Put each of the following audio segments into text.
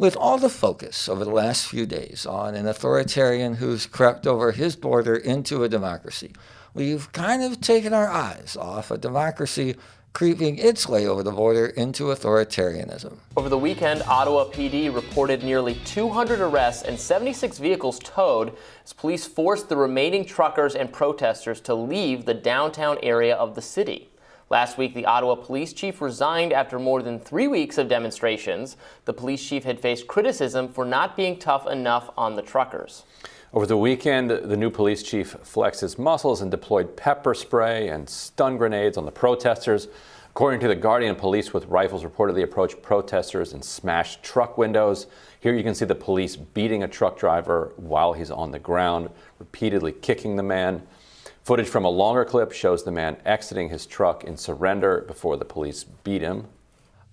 With all the focus over the last few days on an authoritarian who's crept over his border into a democracy, we've kind of taken our eyes off a democracy creeping its way over the border into authoritarianism. Over the weekend, Ottawa PD reported nearly 200 arrests and 76 vehicles towed as police forced the remaining truckers and protesters to leave the downtown area of the city. Last week, the Ottawa police chief resigned after more than 3 weeks of demonstrations. The police chief had faced criticism for not being tough enough on the truckers. Over the weekend, the new police chief flexed his muscles and deployed pepper spray and stun grenades on the protesters. According to the Guardian, police with rifles reportedly approached protesters and smashed truck windows. Here you can see the police beating a truck driver while he's on the ground, repeatedly kicking the man. Footage from a longer clip shows the man exiting his truck in surrender before the police beat him.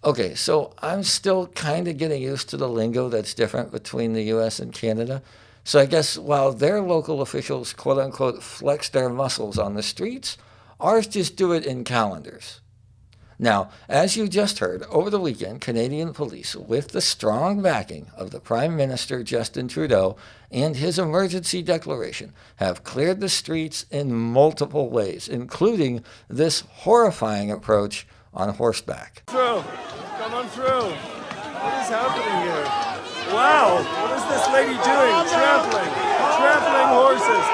Okay, so I'm still kind of getting used to the lingo that's different between the U.S. and Canada. So I guess while their local officials, quote unquote, flex their muscles on the streets, ours just do it in calendars. Now, as you just heard, over the weekend, Canadian police, with the strong backing of the Prime Minister Justin Trudeau and his emergency declaration, have cleared the streets in multiple ways, including this horrifying approach on horseback. Through. Come on through. What is happening here? Wow, what is this lady doing? Trampling horses.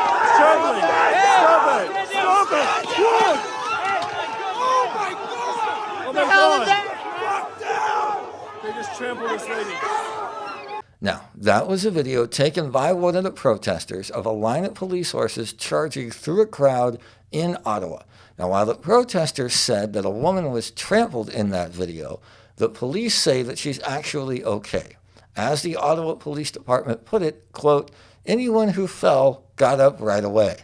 Trampling. Stop it. Stop it. Look. Oh my God. They just trampled this lady. Now, that was a video taken by one of the protesters of a line of police horses charging through a crowd in Ottawa. Now, while the protesters said that a woman was trampled in that video, the police say that she's actually okay. As the Ottawa Police Department put it, quote, anyone who fell got up right away.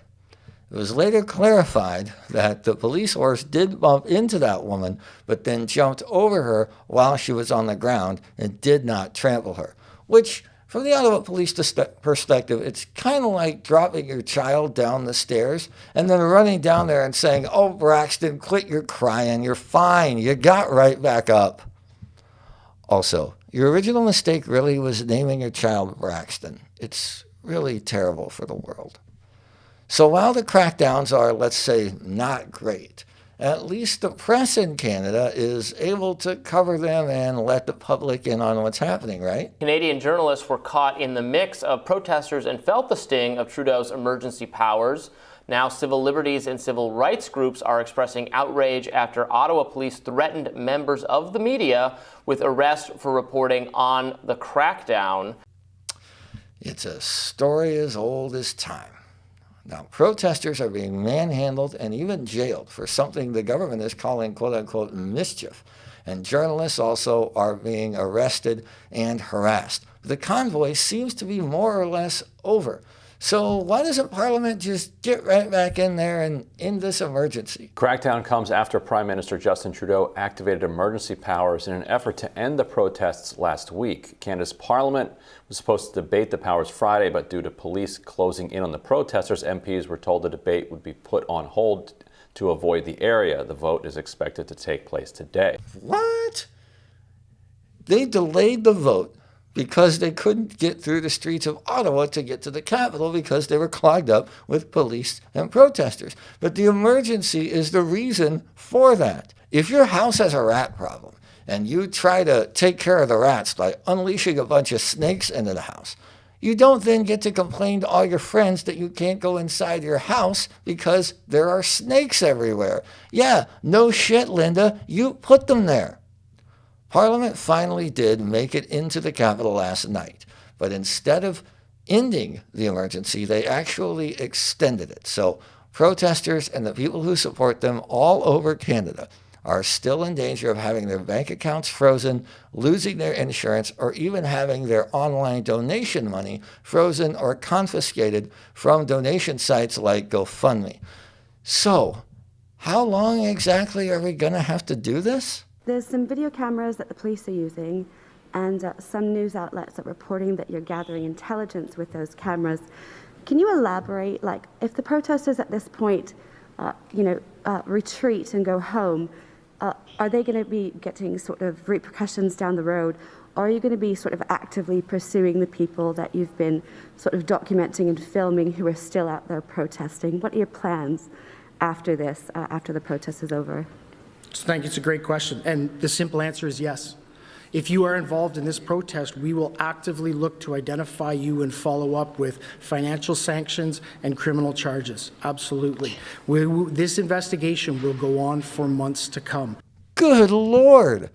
It was later clarified that the police horse did bump into that woman, but then jumped over her while she was on the ground and did not trample her. Which, from the Ottawa Police perspective, it's kind of like dropping your child down the stairs and then running down there and saying, oh, Braxton, quit your crying, you're fine, you got right back up. Also, your original mistake really was naming your child Braxton. It's really terrible for the world. So while the crackdowns are, let's say, not great, at least the press in Canada is able to cover them and let the public in on what's happening, right? Canadian journalists were caught in the mix of protesters and felt the sting of Trudeau's emergency powers. Now, civil liberties and civil rights groups are expressing outrage after Ottawa police threatened members of the media with arrest for reporting on the crackdown. It's a story as old as time. Now, protesters are being manhandled and even jailed for something the government is calling, quote-unquote, mischief. And journalists also are being arrested and harassed. The convoy seems to be more or less over. So why doesn't Parliament just get right back in there and end this emergency? Crackdown comes after Prime Minister Justin Trudeau activated emergency powers in an effort to end the protests last week. Canada's Parliament was supposed to debate the powers Friday, but due to police closing in on the protesters, MPs were told the debate would be put on hold to avoid the area. The vote is expected to take place today. What? They delayed the vote because they couldn't get through the streets of Ottawa to get to the capital because they were clogged up with police and protesters. But the emergency is the reason for that. If your house has a rat problem and you try to take care of the rats by unleashing a bunch of snakes into the house, you don't then get to complain to all your friends that you can't go inside your house because there are snakes everywhere. Yeah, no shit, Linda, you put them there. Parliament finally did make it into the Capitol last night, but instead of ending the emergency, they actually extended it. So protesters and the people who support them all over Canada are still in danger of having their bank accounts frozen, losing their insurance, or even having their online donation money frozen or confiscated from donation sites like GoFundMe. So, how long exactly are we going to have to do this? There's some video cameras that the police are using and some news outlets are reporting that you're gathering intelligence with those cameras. Can you elaborate, like, if the protesters at this point, retreat and go home, are they going to be getting sort of repercussions down the road? Or are you going to be sort of actively pursuing the people that you've been sort of documenting and filming who are still out there protesting? What are your plans after this, after the protest is over? Thank you. It's a great question. And the simple answer is yes. If you are involved in this protest, we will actively look to identify you and follow up with financial sanctions and criminal charges. Absolutely. This investigation will go on for months to come. Good Lord.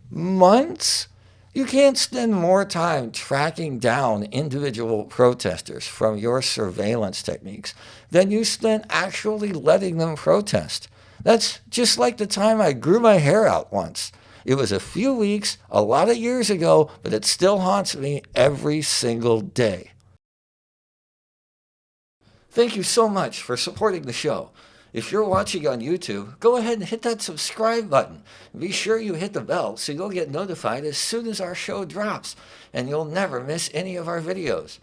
Months? You can't spend more time tracking down individual protesters from your surveillance techniques than you spent actually letting them protest. That's just like the time I grew my hair out once. It was a few weeks, a lot of years ago, but it still haunts me every single day. Thank you so much for supporting the show. If you're watching on YouTube, go ahead and hit that subscribe button. Be sure you hit the bell so you'll get notified as soon as our show drops, and you'll never miss any of our videos.